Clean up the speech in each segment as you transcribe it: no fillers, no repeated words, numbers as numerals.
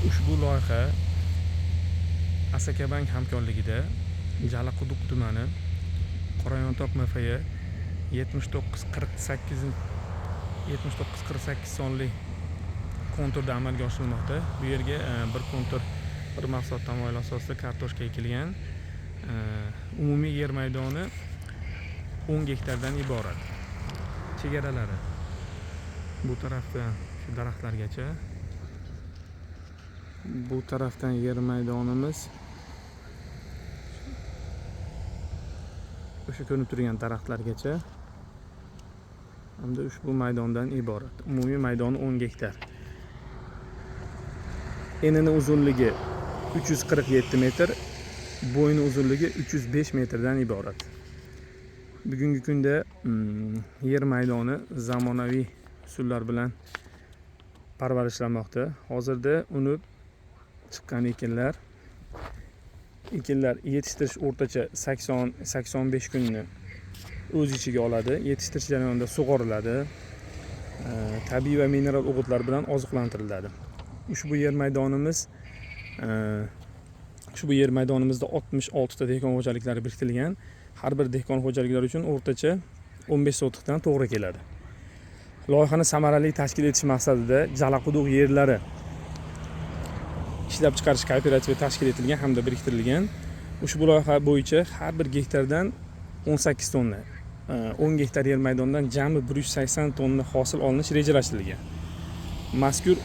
Ushbu loyiha Asakabank hamkorligida Jalaquduq tumani Qorayontop MFY 7948 sonli konturda amalga oshirilmoqda. Bu yerga bir kontur bir maqsad tamoyili asosida kartoshka ekilgan. Umumiy yer maydoni 10 gektardan iborat. Chegaralari bu tarafdan shu daraxtlargacha. Bu tarafdan yer maydonimiz o'sha ko'rinib turgan daraxtlargacha hamda ushbu maydondan iborat. Umumiy maydoni 10 gektar. Enini uzunligi 347 metr, bo'yni uzunligi 305 metrdan iborat. Bugungi kunda yer maydoni zamonaviy usullar bilan parvarishlanmoqda. Hozirda unib chiqqan ekinlar yetishtirish o'rtacha 80-85 kunni o'z ichiga oladi. Yetishtirish jarayonida sug'oriladi. Tabiiy va mineral o'g'itlar bilan oziqlantiriladi. Ushbu yer maydonimizda 66 ta dehqon xo'jaliklari biriktirilgan. Har bir dehqon xo'jaliklari uchun o'rtacha 15 sotixdan to'g'ri keladi. Loyihani samarali tashkil etish maqsadida Jalaquduq yerlari ishlab chiqarish kooperativi tashkil etilgan hamda biriktirilgan. Ushbu loyiha bo'yicha har bir gektardan 18 tonna, 10 gektar yer maydonidan jami 180 tonna hosil olinish rejalashtirilgan. Mazkur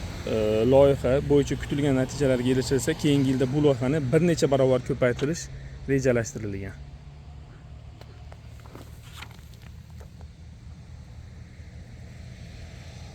loyiha bo'yicha kutilgan natijalarga erishilsa, keyingi yilda bu loyihani bir necha barobar ko'paytirish rejalashtirilgan.